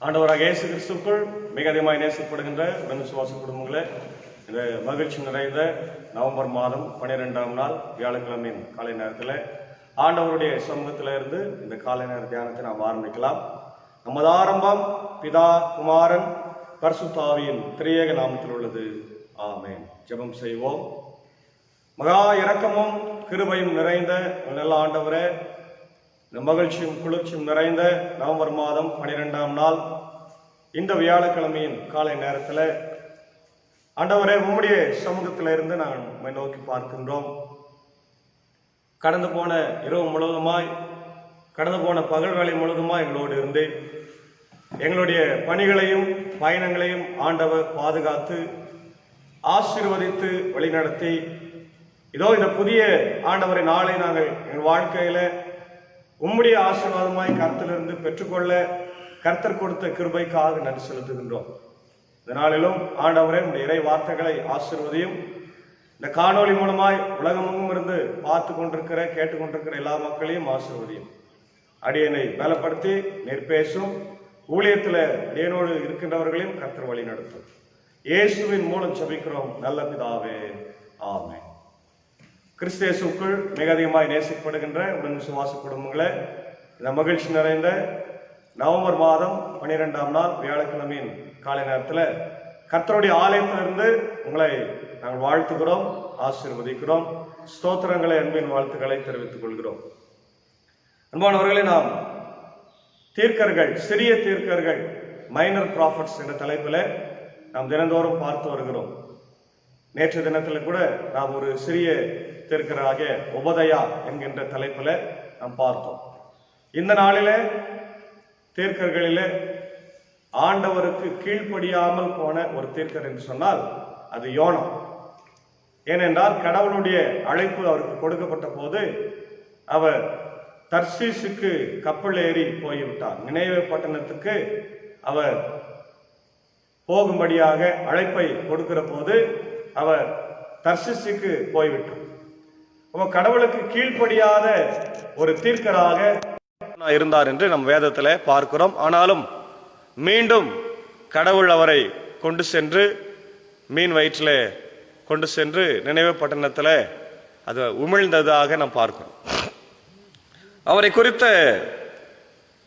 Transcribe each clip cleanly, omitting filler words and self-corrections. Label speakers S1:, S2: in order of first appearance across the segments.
S1: ஆண்டவராக இயேசு கிறிஸ்துக்குள் மிக அதிகமாக நேசப்படுகின்ற உடன் விசுவாச குடும்பங்களே, இந்த மகிழ்ச்சி நிறைந்த நவம்பர் மாதம் 12ஆம் நாள் வியாழக்கிழமையின் காலை நேரத்தில் ஆண்டவருடைய சமூகத்தில் இருந்து இந்த காலை நேர தியானத்தை நாம் ஆரம்பிக்கலாம். நமது ஆரம்பம் பிதா, குமாரன், பரிசுத்த ஆவியின் திரியேக நாமத்தில் உள்ளது. ஆமென். ஜெபம் செய்வோம். மகா இரக்கமும் கிருபையும் நிறைந்த நல்ல ஆண்டவரே, இந்த மகிழ்ச்சியும் குளிர்ச்சியும் நிறைந்த நவம்பர் மாதம் 12ஆம் நாள் இந்த வியாழக்கிழமையின் காலை நேரத்தில் ஆண்டவரே, உம்முடைய சமூகத்தில் இருந்து நாங்கள் நோக்கி பார்க்கின்றோம். கடந்து போன இரவு முழுவதுமாய், கடந்து போன பகல் வேலை முழுவதுமாய் எங்களோடு இருந்து எங்களுடைய பணிகளையும் பயணங்களையும் ஆண்டவர் பாதுகாத்து ஆசீர்வதித்து வழிநடத்தி, இதோ இந்த புதிய ஆண்டவரை நாளை நாங்கள் எங்கள் வாழ்க்கையில உம்முடைய ஆசீர்வாதமாய் கர்த்தரிலிருந்து பெற்றுக்கொள்ள கர்த்தர் கொடுத்த கிருபைக்காக நன்றி செலுத்துகின்றோம். இந்த நாளிலும் ஆண்டவரே, உடைய இறை வார்த்தைகளை ஆசீர்வதியும். இந்த காணொலி மூலமாய் உலகமெங்கும் இருந்து பார்த்து கொண்டிருக்கிற கேட்டுக்கொண்டிருக்கிற எல்லா மக்களையும் ஆசீர்வதியும். அடியனை பலப்படுத்தி நீர் பேசும் ஊழியத்தில் அடியனோடு இருக்கின்றவர்களையும் கர்த்தர் வழி நடத்தும். இயேசுவின் மூலம் ஜெபிக்கிறோம் நல்ல பிதாவே, ஆமென். கிறிஸ்தேசுக்குள் மிக அதிகமாய் நேசிக்கப்படுகின்ற உடன் விசுவாச குடும்பங்களே, இந்த மகிழ்ச்சி நிறைந்த நவம்பர் மாதம் 12ஆம் நாள் வியாழக்கிழமையின் காலை நேரத்தில் கர்த்தருடைய ஆலயத்திலிருந்து உங்களை நாங்கள் வாழ்த்துகிறோம், ஆசீர்வதிக்கிறோம். ஸ்தோத்திரங்களை, அன்பின் வாழ்த்துக்களை தெரிவித்துக் கொள்கிறோம். அன்பானவர்களே, நாம் தீர்க்கர்கள், சிறிய தீர்க்கர்கள், மைனர் ப்ராஃபட்ஸ் என்ற தலைப்பில் நாம் தினந்தோறும் பார்த்து வருகிறோம். நேற்று தினத்தில் கூட நாம் ஒரு சிறிய தீர்க்கராகிய உபதயா என்கின்ற தலைப்பில் நாம் பார்த்தோம். இந்த நாளிலே தீர்க்கர்களிலே ஆண்டவருக்கு கீழ்ப்படியாமல் போன ஒரு தீர்க்கர் என்று சொன்னால் அது யோனா. ஏனென்றால் கடவுளுடைய அழைப்பு அவருக்கு கொடுக்கப்பட்ட போது அவர் தர்சீசுக்கு கப்பல் ஏறி போய்விட்டார். நினைவே பட்டணத்துக்கு அவர் போகும்படியாக அழைப்பை கொடுக்கிற போது அவர் தர்சீசுக்கு போய்விட்டார். கடவுளுக்கு கீழ்ப்படியாத ஒரு தீர்க்கராக இருந்தார் என்று நம் வேதத்தில் பார்க்கிறோம். ஆனாலும் மீண்டும் கடவுள் அவரை கொண்டு சென்று மீன் வயிற்றில் கொண்டு சென்று நினைவு பட்டணத்தில் அது உமிழ்ந்ததாக நாம் பார்க்கிறோம். அவரை குறித்த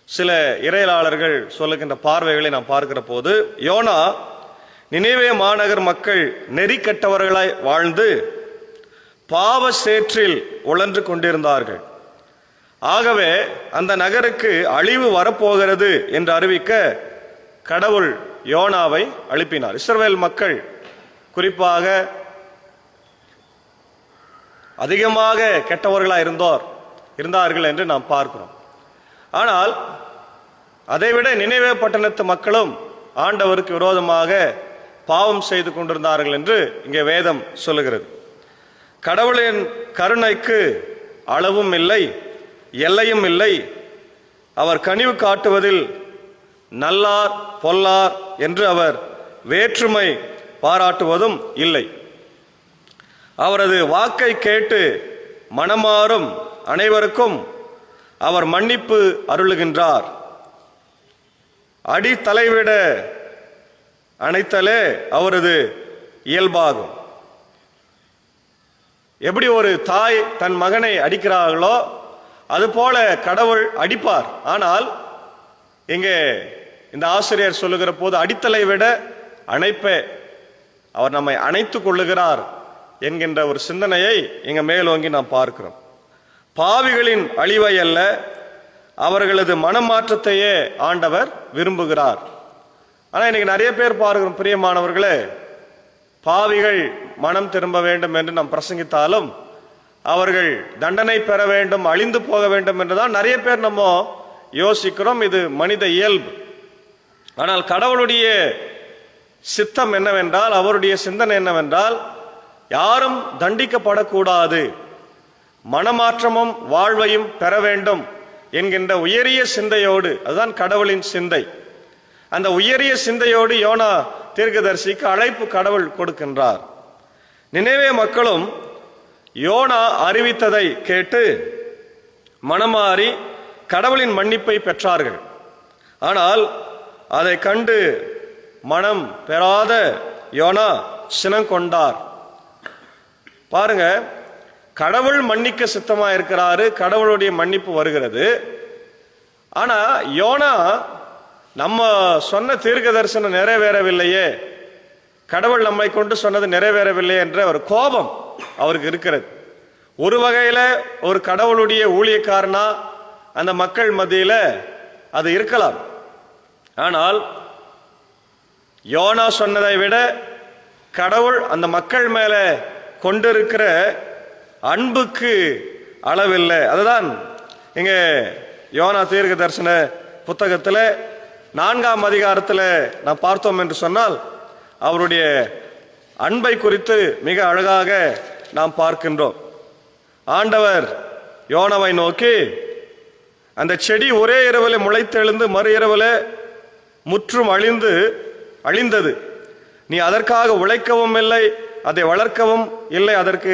S1: சில இறையலாளர்கள் சொல்லுகின்ற பார்வைகளை நாம் பார்க்கிற போது, யோனா நினைவே மாநகர் மக்கள் நெறி கட்டவர்களாய் வாழ்ந்து பாவ சேற்றில் உழன்று கொண்டிருந்தார்கள். ஆகவே அந்த நகருக்கு அழிவு வரப்போகிறது என்று அறிவிக்க கடவுள் யோனாவை அனுப்பினார். இஸ்ரவேல் மக்கள் குறிப்பாக அதிகமாக கெட்டவர்களாக இருந்தார்கள் என்று நாம் பார்க்கிறோம். ஆனால் அதைவிட நினைவே பட்டணத்து மக்களும் ஆண்டவருக்கு விரோதமாக பாவம் செய்து கொண்டிருந்தார்கள் என்று இங்கே வேதம் சொல்லுகிறது. கடவுளின் கருணைக்கு அளவும் இல்லை, எல்லையும் இல்லை. அவர் கனிவு காட்டுவதில் நல்லார் பொல்லார் என்று அவர் வேற்றுமை பாராட்டுவதும் இல்லை. அவரது வாக்கை கேட்டு மனமாறும் அனைவருக்கும் அவர் மன்னிப்பு அருளுகின்றார். அடி தலைவிட அணைத்தலே அவரது இயல்பாகும். எப்படி ஒரு தாய் தன் மகனை அடிக்கிறார்களோ அதுபோல கடவுள் அடிப்பார். ஆனால் இங்கே இந்த ஆசிரியர் சொல்லுகிற போது அடித்தலை விட அணைப்பே, அவர் நம்மை அணைத்து கொள்ளுகிறார் என்கின்ற ஒரு சிந்தனையை இங்க மேலோங்கி நாம் பார்க்கிறோம். பாவிகளின் அழிவை அல்ல, அவர்களது மனமாற்றத்தையே ஆண்டவர் விரும்புகிறார். ஆனால் இன்னைக்கு நிறைய பேர் பார்க்கிறோம், பிரியமானவர்களே, பாவிகள் மனம் திரும்ப வேண்டும் என்று நாம் பிரசங்கித்தாலும் அவர்கள் தண்டனை பெற வேண்டும், அழிந்து போக வேண்டும் என்றுதான் நிறைய பேர் நம்ம யோசிக்கிறோம். இது மனித இயல்பு. ஆனால் கடவுளுடைய சித்தம் என்னவென்றால், அவருடைய சிந்தனை என்னவென்றால், யாரும் தண்டிக்கப்படக்கூடாது, மனமாற்றமும் வாழ்வையும் பெற வேண்டும் என்கின்ற உயரிய சிந்தையோடு, அதுதான் கடவுளின் சிந்தை. அந்த உயரிய சிந்தையோடு யோனா தீர்க்கதரிசிக்கு அழைப்பு கடவுள் கொடுக்கின்றார். நினைவே மக்களும் யோனா அறிவித்ததை கேட்டு மனமாறி கடவுளின் மன்னிப்பை பெற்றார்கள். ஆனால் அதை கண்டு மனம் பெறாத யோனா சினம் கொண்டார். பாருங்க, கடவுள் மன்னிக்க சித்தமா இருக்கிறாரு, கடவுளுடைய மன்னிப்பு வருகிறது. ஆனா யோனா நம்ம சொன்ன தீர்க்க தரிசனம் நிறைவேறவில்லையே, கடவுள் நம்மை கொண்டு சொன்னது நிறைவேறவில்லை என்ற ஒரு கோபம் அவருக்கு இருக்கிறது. ஒரு வகையில ஒரு கடவுளுடைய ஊழியக்காரனா அந்த மக்கள் மத்தியில அது இருக்கலாம். ஆனால் யோனா சொன்னதை விட கடவுள் அந்த மக்கள் மேல கொண்டிருக்கிற அன்புக்கு அளவில்லை. அதுதான் இங்க யோனா தீர்க்க தரிசன புத்தகத்தில் 4ஆம் அதிகாரத்தில் நாம் பார்த்தோம் என்று சொன்னால் அவருடைய அன்பை குறித்து மிக அழகாக நாம் பார்க்கின்றோம். ஆண்டவர் யோனாவை நோக்கி, அந்த செடி ஒரே இரவில் முளைத்தெழுந்து மறு இரவில் முற்றும் அழிந்தது. நீ அதற்காக உழைக்கவும் இல்லை, அதை வளர்க்கவும் இல்லை, அதற்கு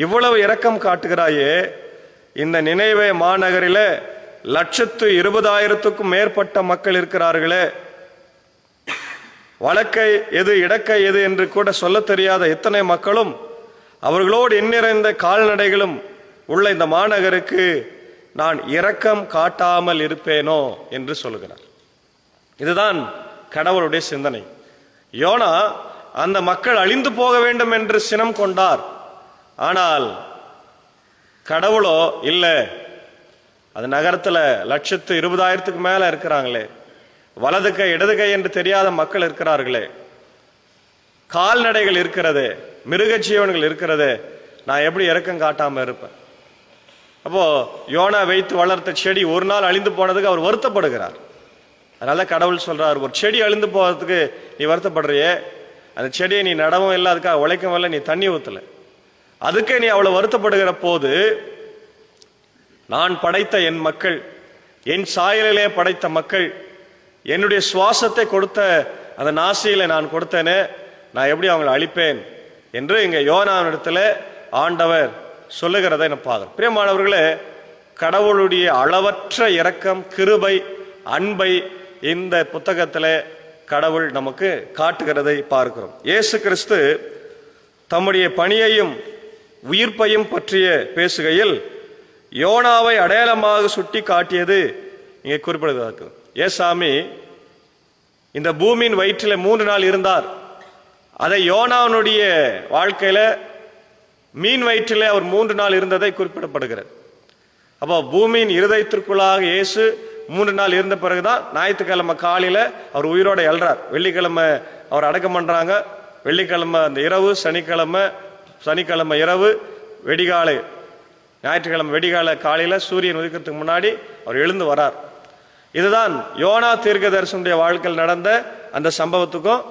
S1: இவ்வளவு இரக்கம் காட்டுகிறாயே. இந்த நினைவே மாநகரில 120,000க்கும் மேற்பட்ட மக்கள் இருக்கிறார்களே, வழக்கை எது இடக்கை எது என்று கூட சொல்ல தெரியாத இத்தனை மக்களும் அவர்களோடு எண்ணிறைந்த கால்நடைகளும் உள்ள இந்த மாநகருக்கு நான் இரக்கம் காட்டாமல் இருப்பேனோ என்று சொல்கிறார். இதுதான் கடவுளுடைய சிந்தனை. யோனா அந்த மக்கள் அழிந்து போக வேண்டும் என்று சினம் கொண்டார். ஆனால் கடவுளோ இல்லை, அது நகரத்துல 120,000க்கு மேல இருக்கிறாங்களே, வலது கை இடது கை என்று தெரியாத மக்கள் இருக்கிறார்களே, கால்நடைகள் இருக்கிறது, மிருக ஜீவன்கள் இருக்கிறது, நான் எப்படி இரக்கம் காட்டாம இருப்பேன்? அப்போ யோனா வைத்து வளர்த்த செடி ஒரு நாள் அழிந்து போனதுக்கு அவர் வருத்தப்படுகிறார். அதனால கடவுள் சொல்றார், ஒரு செடி அழிந்து போறதுக்கு நீ வருத்தப்படுறியே, அந்த செடியை நீ நடவும் இல்லை, அதுக்காக உழைக்கவும் இல்லை, நீ தண்ணி ஊத்தல, அதுக்கே நீ அவ்வளவு வருத்தப்படுகிற போது, நான் படைத்த என் மக்கள், என் சாயலிலே படைத்த மக்கள், என்னுடைய சுவாசத்தை கொடுத்த அந்த நாசியில நான் கொடுத்தேனே, நான் எப்படி அவங்களை அழிப்பேன் என்று இங்க யோனாவிடத்துல ஆண்டவர் சொல்லுகிறதை நான் பார்க்கிறேன். பிரியமானவர்களே, கடவுளுடைய அளவற்ற இரக்கம், கிருபை, அன்பை இந்த புத்தகத்திலே கடவுள் நமக்கு காட்டுகிறதை பார்க்கிறோம். இயேசு கிறிஸ்து தம்முடைய பணியையும் உயிர்ப்பையும் பற்றிய பேசுகையில் யோனாவை அடையாளமாக சுட்டி காட்டியது இங்கே குறிப்பிடுவதற்கு. ஏசாமி இந்த பூமியின் வயிற்றில் 3 நாள் இருந்தார். அதை யோனாவுடைய வாழ்க்கையில மீன் வயிற்றிலே அவர் 3 நாள் இருந்ததை குறிப்பிடப்படுகிறது. அப்போ பூமியின் இருதயத்திற்குள்ளாக இயேசு 3 நாள் இருந்த பிறகுதான் ஞாயிற்றுக்கிழமை காலையில அவர் உயிரோட எழுறார். வெள்ளிக்கிழமை அவர் அடக்கம் பண்றாங்க. வெள்ளிக்கிழமை அந்த இரவு, சனிக்கிழமை இரவு, வெடிகாலை, ஞாயிற்றுக்கிழமை வெடிகாலை காலையில சூரியன் உதிக்கிறதுக்கு முன்னாடி அவர் எழுந்து வரார். இதுதான் யோனா தீர்க்கதரிசனுடைய வாழ்க்கையில் நடந்த அந்த சம்பவத்துக்கும்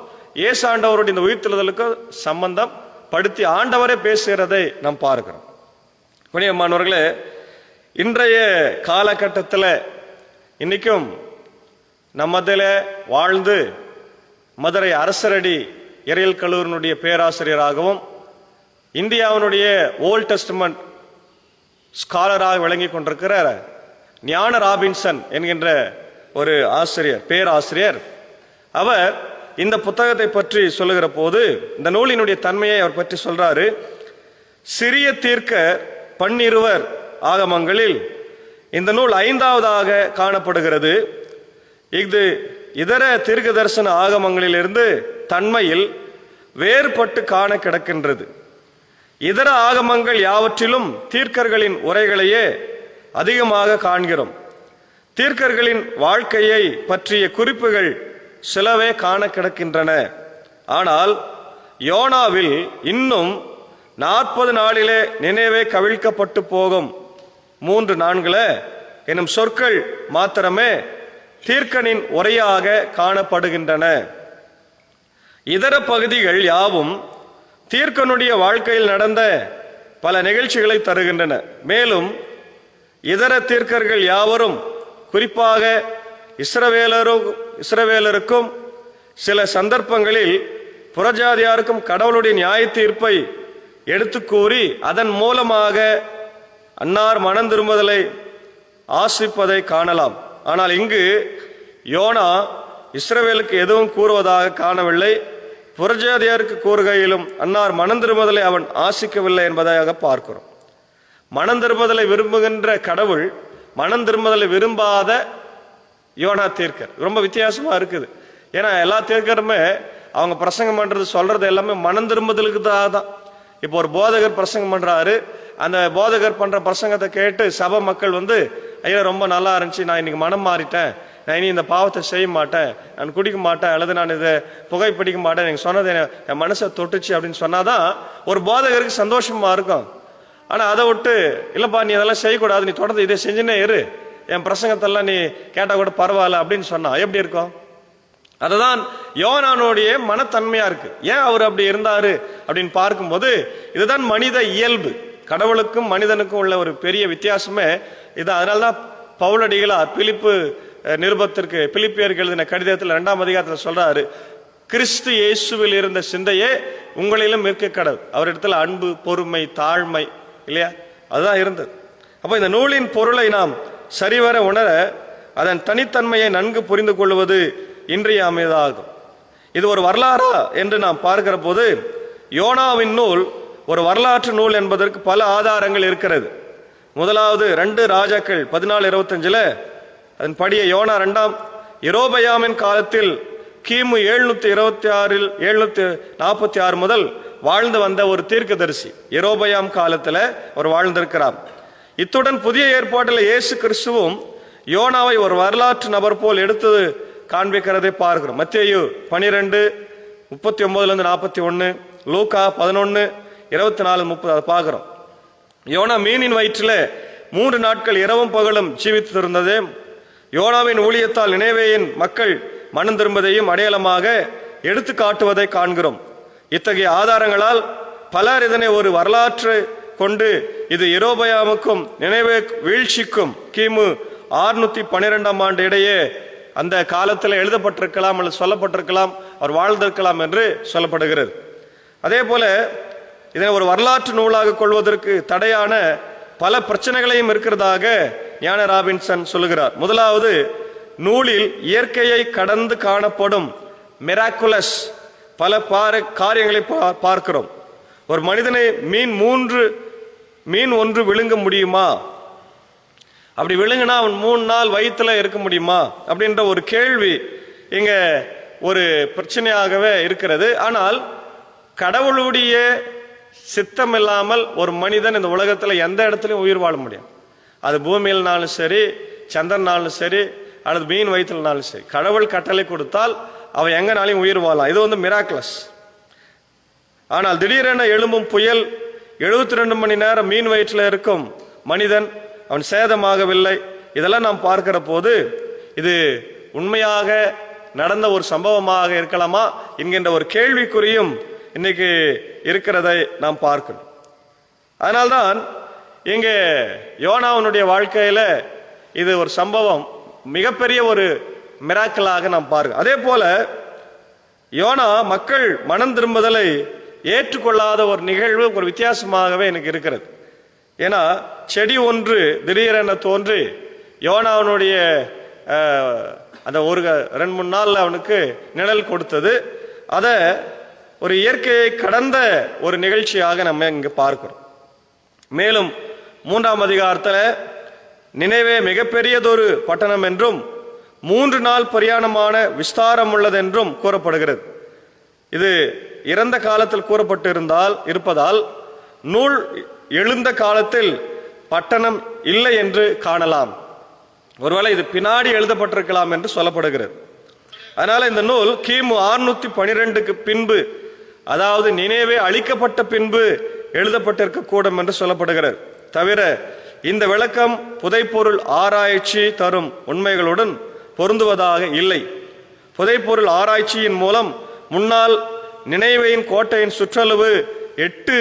S1: இயேசு ஆண்டவருடைய இந்த உயிர்த்தெழுதலுக்கும் சம்பந்தம் படுத்தி ஆண்டவரே பேசுகிறதை நாம் பார்க்கிறோம். கண்ணியமானவர்களே, இன்றைய காலகட்டத்தில் இன்னைக்கும் நம்மதில் வாழ்ந்து மதுரை அரசரடி இறையியல் கல்லூரியினுடைய பேராசிரியராகவும் இந்தியாவினுடைய ஓல்ட் டெஸ்டமெண்ட் ஸ்காலராக விளங்கி கொண்டிருக்கிற ஞான ராபின்சன் என்கின்ற ஒரு பேராசிரியர், அவர் இந்த புத்தகத்தை பற்றி சொல்லுகிற போது இந்த நூலினுடைய தன்மையை அவர் பற்றி சொல்றாரு. சிறிய தீர்க்க 12 ஆகமங்களில் இந்த நூல் 5வதாக காணப்படுகிறது. இது இதர தீர்க்க தரிசன ஆகமங்களிலிருந்து தன்மையில் வேறுபட்டு காண கிடக்கின்றது. இதர ஆகமங்கள் யாவற்றிலும் தீர்க்கர்களின் உரைகளையே அதிகமாக காண்கிறோம். தீர்க்கர்களின் வாழ்க்கையை பற்றிய குறிப்புகள் சிலவே காண கிடக்கின்றன. ஆனால் யோனாவில் இன்னும் 40 நாளிலே நினைவே கவிழ்க்கப்பட்டு போகும் 3 நான்கள எனும் சொற்கள் மாத்திரமே தீர்க்கனின் உரையாக காணப்படுகின்றன. இதர பகுதிகள் யாவும் தீர்க்கனுடைய வாழ்க்கையில் நடந்த பல நிகழ்ச்சிகளை தருகின்றன. மேலும் இதர தீர்க்கர்கள் யாவரும், குறிப்பாக இஸ்ரவேலருக்கும் சில சந்தர்ப்பங்களில் புறஜாதியாருக்கும் கடவுளுடைய நியாய தீர்ப்பை எடுத்து கூறி அதன் மூலமாக அன்னார் மனம் திரும்புதலை ஆசிப்பதை காணலாம். ஆனால் இங்கு யோனா
S2: இஸ்ரவேலுக்கு எதுவும் கூறுவதாக காணவில்லை. புறஜாதியாருக்கு கூறுகையிலும் அன்னார் மனம் திரும்புதலை அவன் ஆசிக்கவில்லை என்பதாக பார்க்கிறோம். மனம் திரும்புதலை விரும்புகின்ற கடவுள் மனம் திரும்புதலை விரும்பாத யோனா தீர்க்கர். ரொம்ப வித்தியாசமா இருக்குது. ஏன்னா எல்லா தீர்க்கருமே அவங்க பிரசங்கம் பண்றது சொல்றது எல்லாமே மனம் திரும்புதலுக்கு தான். இப்போ ஒரு போதகர் பிரசங்கம் பண்றாரு, அந்த போதகர் பண்ற பிரசங்கத்தை கேட்டு சபை மக்கள் ஐயா ரொம்ப நல்லா இருந்துச்சு, நான் இன்னைக்கு மனம் மாறிட்டேன், நான் இனி இந்த பாவத்தை செய்ய மாட்டேன், நான் குடிக்க மாட்டேன், அல்லது நான் இதை புகைப்பிடிக்க மாட்டேன், நீங்க சொன்னது என் மனசை தொட்டுச்சு அப்படின்னு சொன்னாதான் ஒரு போதகருக்கு சந்தோஷமா இருக்கும். ஆனா அதை விட்டு இல்லப்பா நீ அதெல்லாம் செய்யக்கூடாது, நீ தொடர்ந்து இதை செஞ்சுனே இரு, என் பிரசங்கத்தெல்லாம் நீ கேட்டா கூட பரவாயில்ல அப்படின்னு சொன்னா எப்படி இருக்கும்? அதுதான் யோனானுடைய மனத்தன்மையா இருக்கு. ஏன் அவர் அப்படி இருந்தாரு அப்படின்னு பார்க்கும்போது இதுதான் மனித இயல்பு. கடவுளுக்கும் மனிதனுக்கும் உள்ள ஒரு பெரிய வித்தியாசமே இது. அதனால்தான் பவுலடிகளார் பிலிப்பு நிருபத்திற்கு பிலிப்பியருக்கு எழுதின கடிதத்தில் 2ஆம் அதிகாரத்தில் சொல்றாரு, கிறிஸ்து இயேசுவில் இருந்த சிந்தையே உங்களிலும் இருக்க கடவுள். அவரிடத்துல அன்பு, பொறுமை, தாழ்மை இல்லையா, அதுதான் இருந்தது. அப்போ இந்த நூலின் பொருளை நாம் சரிவர உணர அதன் தனித்தன்மையை நன்கு புரிந்து கொள்வது இன்றியமையாததாகும். இது ஒரு வரலாறா என்று நாம் பார்க்கிற போது யோனாவின் நூல் ஒரு வரலாற்று நூல் என்பதற்கு பல ஆதாரங்கள் இருக்கிறது. முதலாவது 2 ராஜாக்கள் 14:25 அதன் படிய யோனா 2ஆம் யெரொபெயாமின் காலத்தில் கிமு 746 முதல் வாழ்ந்து வந்த ஒரு தீர்க்கதரிசி. யெரொபெயாம் காலத்துல அவர் வாழ்ந்திருக்கிறார். இத்துடன் புதிய ஏற்பாட்டில் இயேசு கிறிஸ்துவும் யோனாவை ஒரு வரலாற்று நபர் போல் எடுத்து காண்பிக்கிறதை பார்க்கிறோம். மத்தேயு 12:39-41, லூக்கா 11:24-30 அதை பார்க்கிறோம். யோனா மீனின் வயிற்றில் 3 நாட்கள் இரவும் பகலும் ஜீவித்து இருந்ததே. யோனாவின் ஊழியத்தால் நினைவேயின் மக்கள் மனம் திரும்பதையும் அடையாளமாக எடுத்து காட்டுவதை காண்கிறோம். இத்தகைய ஆதாரங்களால் பலர் இதனை ஒரு வரலாற்று கொண்டு இது யெரொபெயாமுக்கும் நினைவே வீழ்ச்சிக்கும் கிமு 612ஆம் ஆண்டு இடையே அந்த காலத்தில் எழுதப்பட்டிருக்கலாம் அல்லது சொல்லப்பட்டிருக்கலாம், அவர் வாழ்ந்திருக்கலாம் என்று சொல்லப்படுகிறது. அதே போல இதனை ஒரு வரலாற்று நூலாக கொள்வதற்கு தடையான பல பிரச்சனைகளையும் இருக்கிறதாக ஞான ராபின்சன் சொல்லுகிறார். முதலாவது, நூலில் இயற்கையை கடந்து காணப்படும் மிராக்குலஸ் பல காரியங்களை பார்க்கிறோம். ஒரு மனிதனை மீன் ஒன்று விழுங்க முடியுமா? அப்படி விழுங்கினா அவன் 3 நாள் வயிற்றுல இருக்க முடியுமா அப்படின்ற ஒரு கேள்வி இங்க ஒரு பிரச்சனையாகவே இருக்கிறது. ஆனால் கடவுளுடைய சித்தம் இல்லாமல் ஒரு மனிதன் இந்த உலகத்துல எந்த இடத்துலையும் உயிர் வாழ முடியும். அது பூமியில்னாலும் சரி, சந்திரனாலும் சரி, அல்லது மீன் வயிற்றுலனாலும் சரி, கடவுள் கட்டளை கொடுத்தால் அவன் எங்கனாலையும் உயிர் வாழலாம். இது மிராக்குலஸ். ஆனால் திடீரென எழும்பும் புயல், 72 மணி நேரம் மீன் வயிற்றில் இருக்கும் மனிதன், அவன் சேதமாகவில்லை. இதெல்லாம் நாம் பார்க்கிற போது இது உண்மையாக நடந்த ஒரு சம்பவமாக இருக்கலாமா என்கின்ற ஒரு கேள்விக்குறியும் இன்னைக்கு இருக்கிறதை நாம் பார்க்கணும். அதனால்தான் இங்கே யோனாவுடைய வாழ்க்கையில இது ஒரு சம்பவம், மிகப்பெரிய ஒரு மிராக்கலாக நாம் பார்க்க. அதே போல யோனா மக்கள் மனம் திரும்புதலை ஏற்றுக்கொள்ளாத ஒரு நிகழ்வு ஒரு வித்தியாசமாகவே எனக்கு இருக்கிறது. ஏன்னா செடி ஒன்று திடீரென தோன்றி யோனாவனுடைய அந்த 2-3 நாள் அவனுக்கு நிழல் கொடுத்தது. அதை ஒரு இயற்கையை கடந்த ஒரு நிகழ்ச்சியாக நம்ம இங்க பார்க்கிறோம். மேலும் 3ஆம் அதிகாரத்தில் நினைவே மிகப்பெரியதொரு பட்டணம் என்றும் 3 நாள் பிரயாணமான விஸ்தாரம் உள்ளதென்றும் கூறப்படுகிறது. இது இறந்த காலத்தில் கூறப்பட்டு இருப்பதால் நூல் எழுந்த காலத்தில் பட்டணம் இல்லை என்று காணலாம். ஒருவேளை இது பின்னாடி எழுதப்பட்டிருக்கலாம் என்று சொல்லப்படுகிறது. அதனால இந்த நூல் கிமு 612க்கு பின்பு, அதாவது நினைவே அழிக்கப்பட்ட பின்பு எழுதப்பட்டிருக்க கூடும் என்று சொல்லப்படுகிறது. தவிர இந்த விளக்கம் புதைப்பொருள் ஆராய்ச்சி தரும் உண்மைகளுடன் பொருந்துவதாக இல்லை. புதைப்பொருள் ஆராய்ச்சியின் மூலம் முன்னால் நினைவேயின் கோட்டையின் சுற்றளவு 8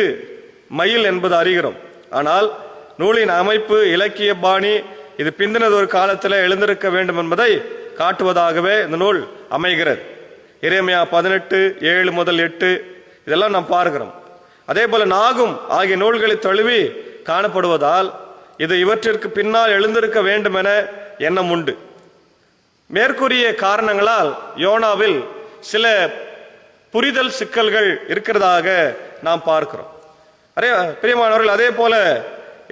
S2: மைல் என்பது அறிகிறோம். ஆனால் நூலின் அமைப்பு, இலக்கிய பாணி இது பிந்தினதொரு காலத்தில் எழுந்திருக்க வேண்டும் என்பதை காட்டுவதாகவே இந்த நூல் அமைகிறது. எரேமியா 18:7-8 இதெல்லாம் நாம் பார்க்கிறோம். அதே போல நாகும் ஆகிய நூல்களை தழுவி காணப்படுவதால் இது இவற்றிற்கு பின்னால் எழுந்திருக்க வேண்டும் என எண்ணம் உண்டு. மேற்கூறிய காரணங்களால் யோனாவில் சில புரிதல் சிக்கல்கள் இருக்கிறதாக நாம் பார்க்கிறோம். பிரியமானவர்கள், அதே போல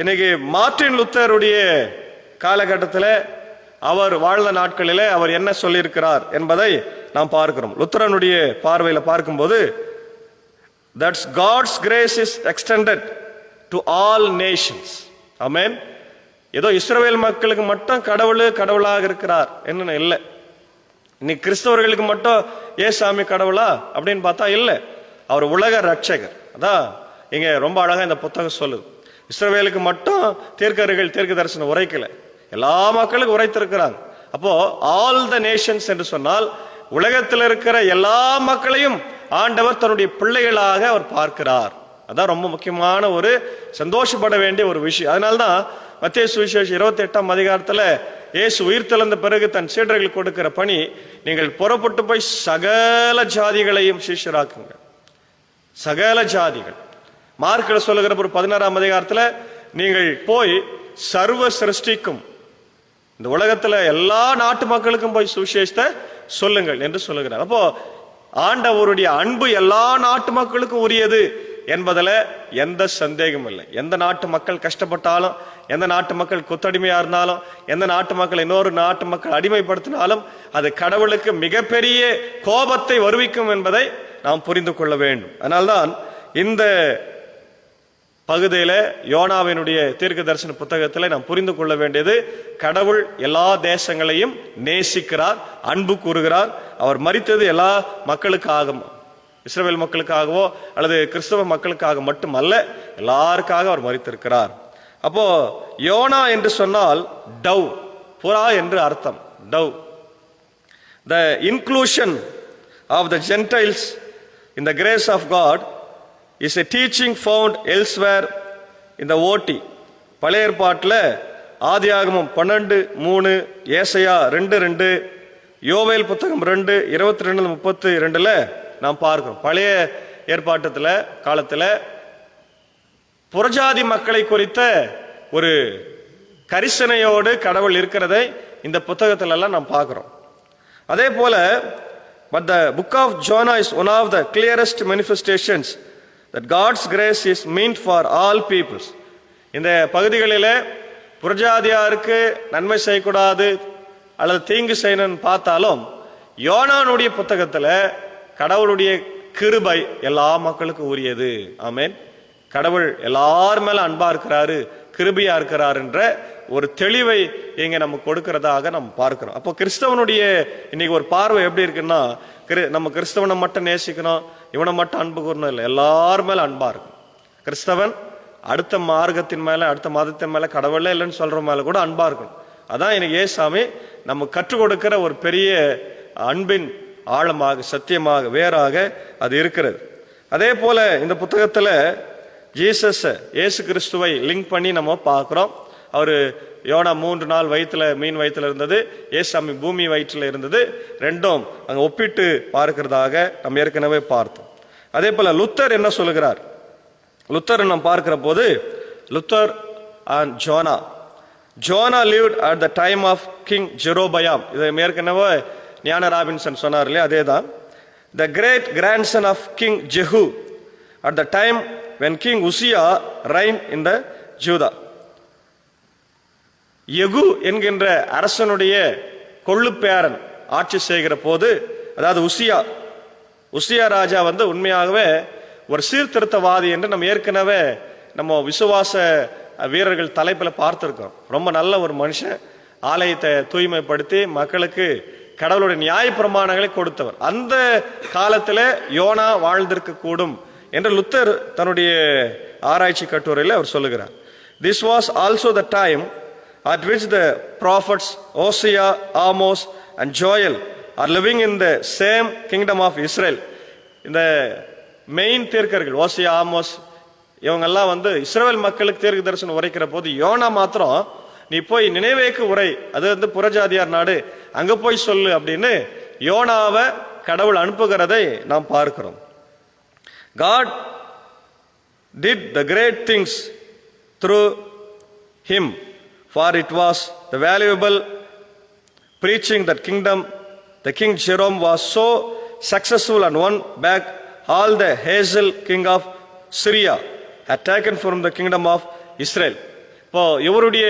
S2: இன்னைக்கு மார்ட்டின் லூத்தருடைய காலகட்டத்தில் அவர் வாழ்ந்த நாட்களிலே அவர் என்ன சொல்லியிருக்கிறார் என்பதை நாம் பார்க்கிறோம். லுத்தரனுடைய பார்வையில் பார்க்கும்போது, that's God's grace is extended to all nations. ஆமென். ஏதோ இஸ்ரவேல் மக்களுக்கு மட்டும் கடவுளாக இருக்கிறார் என்ன இல்லை. இன்னைக்கு கிறிஸ்தவர்களுக்கு மட்டும் ஏசாமி கடவுளா அப்படின்னு பார்த்தா இல்லை, அவர் உலக ரட்சகர். அதான் இங்க ரொம்ப அழகா இந்த புத்தகம் சொல்லுது. இஸ்ரவேலுக்கு மட்டும் தீர்க்க தரிசனம் உரைக்கல, எல்லா மக்களுக்கும் உரைத்திருக்கிறாங்க. அப்போ ஆல் த நேஷன்ஸ் என்று சொன்னால் உலகத்தில் இருக்கிற எல்லா மக்களையும் ஆண்டவர் தன்னுடைய பிள்ளைகளாக அவர் பார்க்கிறார். அதான் ரொம்ப முக்கியமான ஒரு சந்தோஷப்பட வேண்டிய ஒரு விஷயம். அதனால்தான் மத்தேயு சுவிசேஷம் 28ஆம் அதிகாரத்தில் இயேசு உயிர் தெழுந்த பிறகு தன் சீடர்களுக்கு கொடுக்கிற பணி, நீங்கள் புறப்பட்டு போய் சகல ஜாதிகளையும் சீஷராக்குங்க. சகல ஜாதிகள். மார்க்கில் சொல்லுகிற ஒரு 16ஆம் அதிகாரத்தில் நீங்கள் போய் சர்வ சிருஷ்டிக்கும், இந்த உலகத்துல எல்லா நாட்டு மக்களுக்கும் போய் சுவிசேஷத்தை சொல்லுங்கள் என்று சொல்லுகிறார். அப்போ ஆண்டவருடைய அன்பு எல்லா நாட்டு மக்களுக்கும் உரியது என்பதில் எந்த சந்தேகமும் இல்லை. எந்த நாட்டு மக்கள் கஷ்டப்பட்டாலும், எந்த நாட்டு மக்கள் கொத்தடிமையா இருந்தாலும், எந்த நாட்டு மக்கள் இன்னொரு நாட்டு மக்கள் அடிமைப்படுத்தினாலும் அது கடவுளுக்கு மிகப்பெரிய கோபத்தை வருவிக்கும் என்பதை நாம் புரிந்து கொள்ள வேண்டும். அதனால்தான் இந்த பகுதியில யோனாவினுடைய தீர்க்க தரிசன புத்தகத்தில் நாம் புரிந்து கொள்ள வேண்டியது, கடவுள் எல்லா தேசங்களையும் நேசிக்கிறார், அன்பு கூறுகிறார். அவர் மரித்தது எல்லா மக்களுக்காக, இஸ்ரவேல் மக்களுக்காகவோ அல்லது கிறிஸ்தவ மக்களுக்காக மட்டுமல்ல, எல்லாருக்காக அவர் மரித்திருக்கிறார். அப்போ யோனா என்று சொன்னால் டவ், புறா என்று அர்த்தம். Tau. The inclusion of the Gentiles in the grace of God is a teaching found elsewhere in the OT. பழைய ஏற்பாட்டில் ஆதியாகமம் 12:3, ஏசாயா 2:2, யோவேல் புத்தகம் 2:22-32 நாம் பார்க்கிறோம். பழைய ஏற்பாட்டத்தில் காலத்தில் புறஜாதி மக்களை குறித்த ஒரு கரிசனையோடு கடவுள் இருக்கிறதை இந்த புத்தகத்துல எல்லாம் நாம் பார்க்கிறோம். அதே போல but the book of Jonah is one of the clearest manifestations that God's grace is meant for all peoples. இந்த பகுதிகளில் புறஜாதியாருக்கு நன்மை செய்யக்கூடாது அல்லது தீங்கு செய்யணும்னு பார்த்தாலும், யோனானுடைய புத்தகத்தில் கடவுளுடைய கிருபை எல்லா மக்களுக்கும் உரியது. ஆமென். கடவுள் எல்லார் மேல அன்பா இருக்கிறாரு, கிருபையா இருக்கிறார் என்ற ஒரு தெளிவை இங்க நம்ம கொடுக்கிறதாக நம்ம பார்க்கிறோம். அப்போ கிறிஸ்தவனுடைய இன்னைக்கு ஒரு பார்வை எப்படி இருக்குன்னா, நம்ம கிறிஸ்தவனை மட்டும் நேசிக்கணும், இவனை மட்டும் அன்பு கூறணும் இல்லை, எல்லார் மேல அன்பா இருக்கும். கிறிஸ்தவன் அடுத்த மார்க்கத்தின் மேல, அடுத்த மதத்தின் மேல, கடவுளே இல்லைன்னு சொல்ற மேல கூட அன்பா இருக்கணும். அதான் எனக்கு ஏசாமி நம்ம கற்றுக் கொடுக்கிற ஒரு பெரிய அன்பின் ஆழமாக, சத்தியமாக, வேறாக அது இருக்கிறது. அதே போல இந்த புத்தகத்துல ஜீசஸ், இயேசு கிறிஸ்துவை லிங்க் பண்ணி நம்ம பார்க்கிறோம். அவரு யோனா 3 நாள் வயிற்றுல, மீன் வயிற்றுல இருந்தது, ஏசாமி பூமி வயிற்றுல இருந்தது, ரெண்டும் அங்க ஒப்பிட்டு பார்க்கிறதாக நம்ம ஏற்கனவே பார்த்தோம். அதே போல லுத்தர் என்ன சொல்லுகிறார்? லுத்தர் நாம் பார்க்கிற போது, Luther and Jonah lived at the time of King Jeroboam. இதை ஏற்கனவே ஞான ராபின்சன் சொன்னார் இல்லையா, அதேதான். The great grandson of King Jehu at the time when King Uzziah reigned in the Judah. யெகூ என்கின்ற அரசனுடைய கொள்ளு பேரன் ஆட்சி செய்கிற போது, அதாவது உசியா ராஜா உண்மையாகவே ஒரு சீர்திருத்தவாதி என்று நம்ம ஏற்கனவே நம்ம விசுவாச வீரர்கள் தலைப்பில் பார்த்திருக்கோம். ரொம்ப நல்ல ஒரு மனுஷன், ஆலயத்தை தூய்மைப்படுத்தி மக்களுக்கு கடவுளுடைய நியாய பிரமாணங்களை கொடுத்தவர். அந்த காலத்தில் யோனா வாழ்ந்திருக்க கூடும் என்று லுத்தர் தன்னுடைய ஆராய்ச்சி கட்டுரையில் அவர் சொல்லுகிறார். This was also the time at which the prophets Hosea, Amos and Joel are living in the same kingdom of Israel. இந்த மெயின் தீர்க்கர்கள் ஓசியா, ஆமோஸ் இவங்கெல்லாம் இஸ்ரவேல் மக்களுக்கு தீர்க்க தரிசனம் உரைக்கிற போது, யோனா மாத்திரம் நீ போய் நினைவேக்கு உரை, அது புறஜாதியார் நாடு, அங்க போய் சொல்லு அப்படின்னு யோனாவை கடவுள் அனுப்புகிறதை நாம் பார்க்கிறோம். God did the great things through him, for it was the valuable preaching that kingdom, the King Jerome was so successful and won back all the Hazael king of Syria had taken from the kingdom of Israel. இப்போ இவருடைய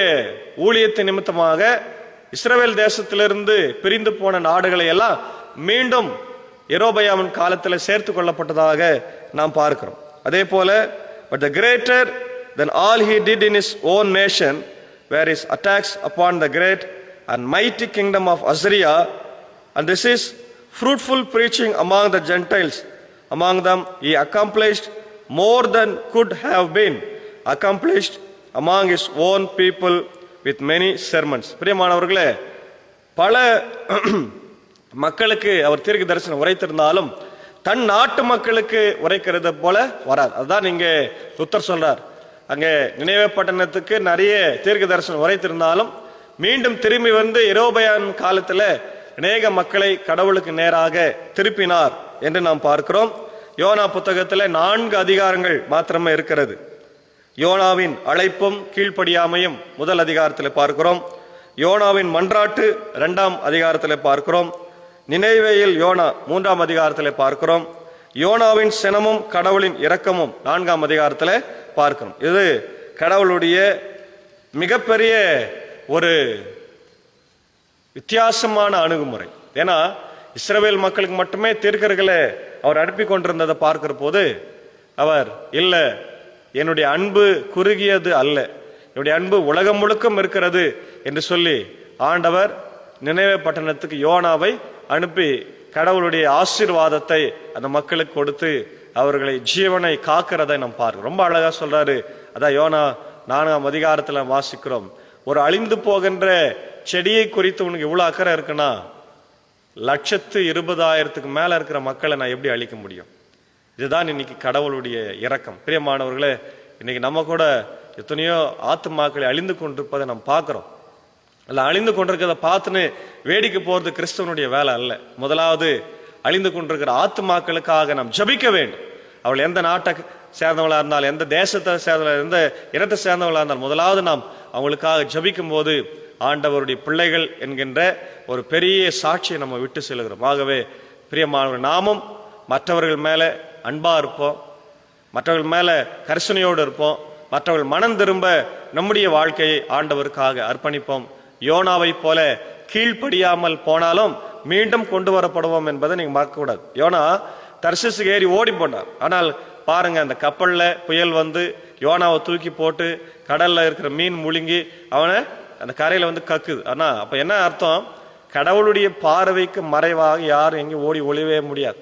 S2: ஊழியத்தின் நிமித்தமாக இஸ்ரவேல் தேசத்திலிருந்து பிரிந்து போன நாடுகளை எல்லாம் மீண்டும் யெரொபெயாமின் காலத்தில் சேர்த்து கொள்ளப்பட்டதாக நாம் பார்க்கிறோம். அதே போல but the greater than all he did in his own nation were his attacks upon the great and mighty kingdom of Assyria, and this is fruitful preaching among the Gentiles. Among them he accomplished more than could have been accomplished among his own people with many sermons. பிரியமானவர்களே, பல மக்களுக்கு அவர் தீர்க்க தரிசனம் உரைத்திருந்தாலும் தன் நாட்டு மக்களுக்கு உரைக்கிறது போல வராது. அதுதான் இங்க லுத்தர் சொல்றார். அங்கே நினைவே பட்டணத்துக்கு நிறைய தீர்க்க தரிசனம் உரைத்திருந்தாலும் மீண்டும் திரும்பி வந்து யெரொபெயாம் காலத்துல அநேக மக்களை கடவுளுக்கு நேராக திருப்பினார் என்று நாம் பார்க்கிறோம். யோனா புத்தகத்துல 4 அதிகாரங்கள் மாத்திரமே இருக்கிறது. யோனாவின் அழைப்பும் கீழ்ப்படியாமையும் முதல் அதிகாரத்தில் பார்க்கிறோம். யோனாவின் மன்றாட்டு 2ஆம் அதிகாரத்தில் பார்க்கிறோம். நினைவேயில் யோனா 3ஆம் அதிகாரத்தில் பார்க்கிறோம். யோனாவின் சினமும் கடவுளின் இரக்கமும் 4ஆம் அதிகாரத்தில் பார்க்கிறோம். இது கடவுளுடைய மிகப்பெரிய ஒரு வித்தியாசமான அணுகுமுறை. ஏன்னா இஸ்ரவேல் மக்களுக்கு மட்டுமே தீர்க்கர்களை அவர் அனுப்பி கொண்டிருந்ததை பார்க்கிற போது அவர் இல்ல, என்னுடைய அன்பு குறுகியது அல்ல, என்னுடைய அன்பு உலகம் முழுக்கும் இருக்கிறது என்று சொல்லி ஆண்டவர் நினைவே பட்டணத்துக்கு யோனாவை அனுப்பி கடவுளுடைய ஆசீர்வாதத்தை அந்த மக்களுக்கு கொடுத்து அவர்களை ஜீவனை காக்கிறதை நாம் பார்க்கிறோம். ரொம்ப அழகா சொல்றாரு. அதான் யோனா 4ஆம் அதிகாரத்துல வாசிக்கிறோம். ஒரு அழிந்து போகின்ற செடியை குறித்து உனக்கு இவ்வளவு அக்கறை இருக்குன்னா 120,000க்கு மேல இருக்கிற மக்களை நான் எப்படி அழிக்க முடியும்? இதுதான் இன்னைக்கு கடவுளுடைய இரக்கம். பிரியமானவர்களே, இன்னைக்கு நம்ம கூட எத்தனையோ ஆத்துமாக்களை அழிந்து கொண்டிருப்பதை நாம் பார்க்கிறோம். அல்ல, அழிந்து கொண்டிருக்கிறத பார்த்துன்னு வேடிக்கை போறது கிறிஸ்தவனுடைய வேலை அல்ல. முதலாவது அழிந்து கொண்டிருக்கிற ஆத்துமாக்களுக்காக நாம் ஜபிக்க வேண்டும். அவள் எந்த நாட்டை சேர்ந்தவளா இருந்தாலும், எந்த தேசத்தை சேர்ந்த, எந்த இனத்தை சேர்ந்தவளா இருந்தாலும், முதலாவது நாம் அவங்களுக்காக ஜபிக்கும் போது ஆண்டவருடைய பிள்ளைகள் என்கின்ற ஒரு பெரிய சாட்சியை நம்ம விட்டு செல்கிறோம். ஆகவே பிரியமானவர், நாமும் மற்றவர்கள் மேல அன்பா இருப்போம், மற்றவர்கள் மேல கரிசனையோடு இருப்போம், மற்றவர்கள் மனம் திரும்ப நம்முடைய வாழ்க்கையை ஆண்டவருக்காக அர்ப்பணிப்போம். யோனாவை போல கீழ்ப்படியாமல் போனாலும் மீண்டும் கொண்டு வரப்படுவோம் என்பதை நீங்க மறக்கக்கூடாது. யோனா தர்சிசுக்கு ஏறி ஓடி போனார். ஆனால் பாருங்க, அந்த கப்பல்ல புயல் வந்து யோனாவை தூக்கி போட்டு கடல்ல இருக்கிற மீன் முழுங்கி அவனை அந்த கரையில வந்து கக்குது. ஆனா அப்ப என்ன அர்த்தம்? கடவுளுடைய பார்வைக்கு மறைவாக யாரும் எங்கேயும் ஓடி ஒளியவே முடியாது.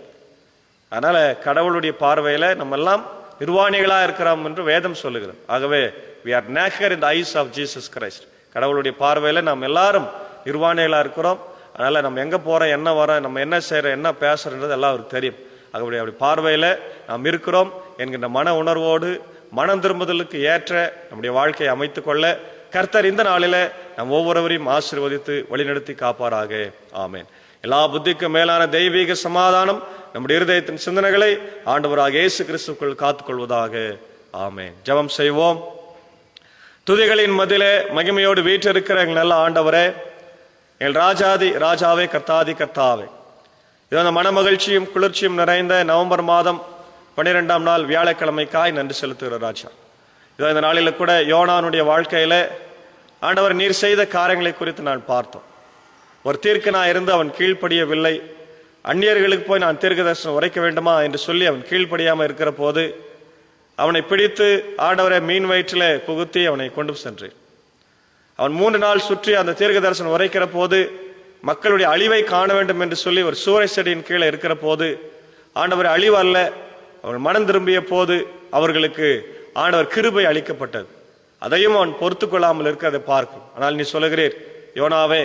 S2: அதனால கடவுளுடைய பார்வையில நம்ம எல்லாம் நிர்வாணிகளா இருக்கிறோம் என்று வேதம் சொல்லுகிறது. ஆகவே we are naked in the eyes of Jesus Christ. கடவுளுடைய பார்வையில நாம் எல்லாரும் நிர்வாணிகளா இருக்கிறோம். அதனால நம்ம எங்க போறோம், என்ன வரோம், நம்ம என்ன செய்யறோம், என்ன பேசுறோன்றது எல்லாம் அவருக்கு தெரியும். ஆகவே அப்படி பார்வையில நாம் இருக்கிறோம் என்கின்ற மன உணர்வோடு மனம் திரும்புதலுக்கு ஏற்ற நம்முடைய வாழ்க்கையை அமைத்துக் கொள்ள கர்த்தர் இந்த நாளில நம் ஒவ்வொருவரையும் ஆசீர்வதித்து வழிநடத்தி காப்பாராக. ஆமேன். எல்லா புத்திக்கும் மேலான தெய்வீக சமாதானம் நம்முடைய இருதயத்தின் சிந்தனைகளை ஆண்டவராக இயேசு கிறிஸ்துவுக்குள் காத்துக்கொள்வதாக. ஆமேன். ஜெபம் செய்வோம். துதிகளின் மதிலே மகிமையோடு வீற்றிருக்கிற எங்கள் நல்ல ஆண்டவரே, எங்கள் ராஜாதி ராஜாவே, கர்த்தாதி கர்த்தாவே, இது அந்த மன மகிழ்ச்சியும் குளிர்ச்சியும் நிறைந்த நவம்பர் மாதம் 12ஆம் நாள் வியாழக்கிழமைக்காய் நன்றி செலுத்துகிற ராஜா. இதோ இந்த நாளில கூட யோனானுடைய வாழ்க்கையில ஆண்டவர் நீர் செய்த காரியங்களை குறித்து நான் பார்த்தோம். ஒரு தீர்க்கனா இருந்து அவன் கீழ்ப்படியவில்லை. அந்நியர்களுக்கு போய் நான் தீர்க்க தரிசனம் உரைக்க வேண்டுமா என்று சொல்லி அவன் கீழ்ப்படியாம இருக்கிற போது அவனை பிடித்து ஆண்டவரை மீன் வயிற்றில புகுத்தி அவனை கொண்டு சென்றேன். அவன் 3 நாள் சுற்றி அந்த தீர்க்க தரிசனம் உரைக்கிற போது மக்களுடைய அழிவை காண வேண்டும் என்று சொல்லி ஒரு சூறை செடியின் கீழே இருக்கிற போது ஆண்டவர் அழிவு அல்ல, அவன் மனம் திரும்பிய போது அவர்களுக்கு ஆண்டவர் கிருபை அளிக்கப்பட்டது. அதையும் அவன் பொறுத்து கொள்ளாமல் இருக்கிறதை பார்க்கும். ஆனால் நீ சொல்லுகிறீர், யோனாவே,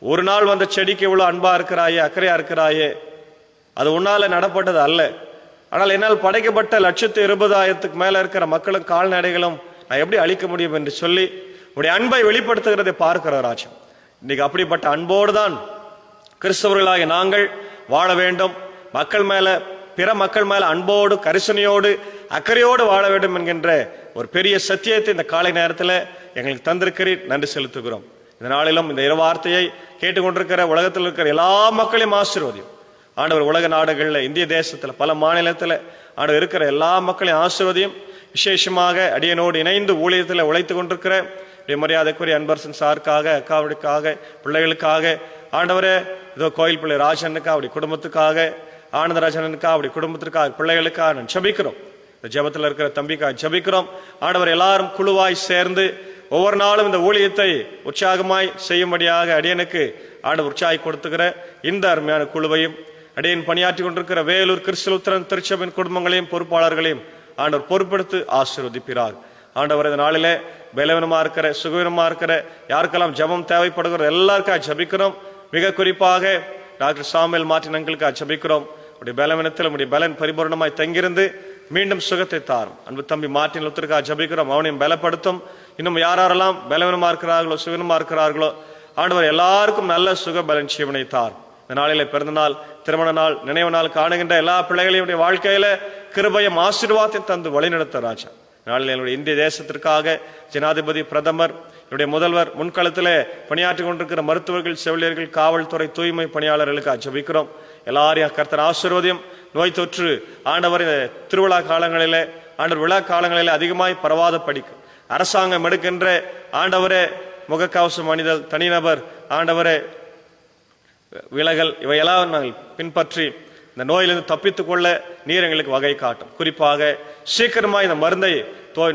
S2: ஒரு நாள் வந்த செடிக்கு இவ்வளவு அன்பா இருக்கிறாயே, அக்கறையா இருக்கிறாயே, அது உன்னால நடப்பட்டது அல்ல. ஆனால் என்னால் படைக்கப்பட்ட 120,000க்கு மேல இருக்கிற மக்களும் கால்நடைகளும் நான் எப்படி அழிக்க முடியும் என்று சொல்லி உடைய அன்பை வெளிப்படுத்துகிறதை பார்க்கிற ராஜா. இன்னைக்கு அப்படிப்பட்ட அன்போடு தான் கிறிஸ்தவர்களாகிய நாங்கள் வாழ வேண்டும். மக்கள் மேல, பிற மக்கள் மேல அன்போடு கரிசனையோடு அக்கறையோடு வாழ வேண்டும் என்கின்ற ஒரு பெரிய சத்தியத்தை இந்த காலை நேரத்தில் எங்களுக்கு தந்திருக்கிறீர். நன்றி செலுத்துகிறோம். இந்த நாளிலும் இந்த இரவார்த்தையை கேட்டுக்கொண்டிருக்கிற உலகத்தில் இருக்கிற எல்லா மக்களையும் ஆசீர்வதியும் ஆண்டவர். உலக நாடுகளில், இந்திய தேசத்தில், பல மாநிலத்தில் ஆண்டவர் இருக்கிற எல்லா மக்களையும் ஆசீர்வதியும். விசேஷமாக அடியனோடு இணைந்து ஊழியத்தில் உழைத்து கொண்டிருக்கிற மரியாதைக்குரிய அன்பரசன் சாருக்காக, அக்காவுக்காக, பிள்ளைகளுக்காக ஆண்டவரே, இதோ கோயில் பிள்ளை ராஜனுக்கா அப்படி குடும்பத்துக்காக, ஆனந்தராஜனுக்கா அப்படி குடும்பத்திற்காக, பிள்ளைகளுக்காக நான் ஜெபிக்கிறோம். இந்த ஜெபத்தில் இருக்கிற தம்பிக்காக ஜெபிக்கிறோம். ஆண்டவர் எல்லாரும் குழுவாய் சேர்ந்து ஒவ்வொரு நாளும் இந்த ஊழியத்தை உற்சாகமாய் செய்யும்படியாக அடியனுக்கு ஆண்டவர் உற்சாகி கொடுத்துக்கிற இந்த அருமையான குழுவையும், அடியன் பணியாற்றி கொண்டிருக்கிற வேலூர் கிறிஸ்துலுத்தரன் திருச்சபையின் குடும்பங்களையும் பொறுப்பாளர்களையும் ஆண்டவர் பொறுப்படுத்தி ஆசீர்வதிப்பிறார். ஆண்டவர் இந்த நாளிலே பலவீனமா இருக்கிற, சுகவீனமா இருக்கிற, யாருக்கெல்லாம் ஜெபம் தேவைப்படுகிற எல்லாருக்காக ஜெபிக்கிறோம். மிக குறிப்பாக டாக்டர் சாமுவேல் மார்ட்டின் அங்கிளுக்காக ஜெபிக்கிறோம். உடைய பலவீனத்தில் உடைய பலன் பரிபூர்ணமாய் தங்கியிருந்து மீண்டும் சுகத்தை தாரும். அன்பு தம்பி மார்ட்டின் லுத்தருக்காக ஜெபிக்கிறோம். அவனையும் பலப்படுத்தும். இன்னும் யாரெல்லாம் பலவீனமா இருக்கிறார்களோ, சுகவீனமா இருக்கிறார்களோ ஆண்டவர் எல்லாருக்கும் நல்ல சுக பலன் ஜீவனை தாரும். இந்த நாளிலே பிறந்த நாள், திருமண நாள், நினைவு நாள் காணுகின்ற எல்லா பிள்ளைகளையும் வாழ்க்கையில கிருபையும் ஆசீர்வாதத்தையும் தந்து வழிநடத்த ராஜா. நாளில் என்னுடைய இந்திய தேசத்திற்காக ஜனாதிபதி, பிரதமர், என்னுடைய முதல்வர், முன்களத்திலே பணியாற்றி கொண்டிருக்கிற மருத்துவர்கள், செவிலியர்கள், காவல்துறை, தூய்மை பணியாளர்களுக்காக ஜெபிக்கிறோம். எல்லாரையும் கர்த்தர் ஆசீர்வதியும். நோய் தொற்று ஆண்டவர் திருவிழா காலங்களிலே, ஆண்டவர் விழா காலங்களிலே அதிகமாய் பரவாத படிக்கும். அரசாங்கம் எடுக்கின்ற ஆண்டவரே முகக்கவசம் அணிதல், தனிநபர் ஆண்டவரே விலகல், இவையெல்லாம் நாங்கள் பின்பற்றி இந்த நோயிலிருந்து தப்பித்துக் கொள்ள நீர் எங்களுக்கு வகை காட்டும். குறிப்பாக சீக்கிரமாய் இந்த மருந்தை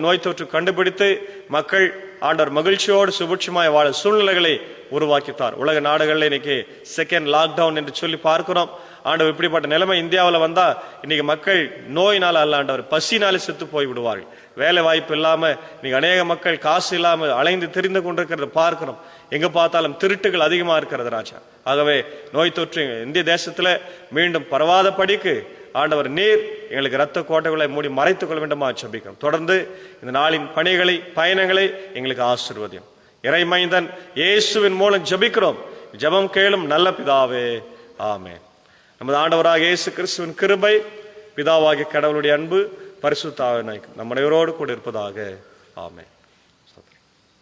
S2: நோய் தொற்று கண்டுபிடித்து மக்கள் ஆண்டவர் மகிழ்ச்சியோடு சுபிட்சமாய் வாழ சூழ்நிலைகளை உருவாக்கித்தார். உலக நாடுகளில் இன்னைக்கு செகண்ட் லாக்டவுன் என்று சொல்லி பார்க்கிறோம். ஆண்டவர் இப்படிப்பட்ட நிலைமை இந்தியாவில் வந்தா இன்னைக்கு மக்கள் நோயினால அல்ல ஆண்டவர் பசினாலே செத்து போய் விடுவார்கள். வேலை வாய்ப்பு இல்லாம இன்னைக்கு அநேக மக்கள் காசு இல்லாம அலைந்து திரிந்து கொண்டிருக்கிறத பார்க்கிறோம். எங்க பார்த்தாலும் திருட்டுகள் அதிகமா இருக்கிறது ராஜா. ஆகவே நோய் தொற்று இந்திய தேசத்துல மீண்டும் பரவாத படிக்கு ஆண்டவர் நீர் எங்களுக்கு இரத்த கோட்டைகளை மூடி மறைத்துக் கொள்ள வேண்டுமா ஜெபிக்கிறோம். தொடர்ந்து இந்த நாளின் பணிகளை, பயணங்களை எங்களுக்கு ஆசீர்வதியும். இறைமைந்தன் இயேசுவின் மூலம் ஜெபிக்கிறோம். ஜெபம் கேளும் நல்ல பிதாவே, ஆமென். நமது ஆண்டவராக இயேசு கிறிஸ்துவின் கிருபை, பிதாவாகிய கடவுளுடைய அன்பு, பரிசுத்த ஆவியானவர் நம் அனைவரோடு கூட இருப்பதாக. ஆமென்.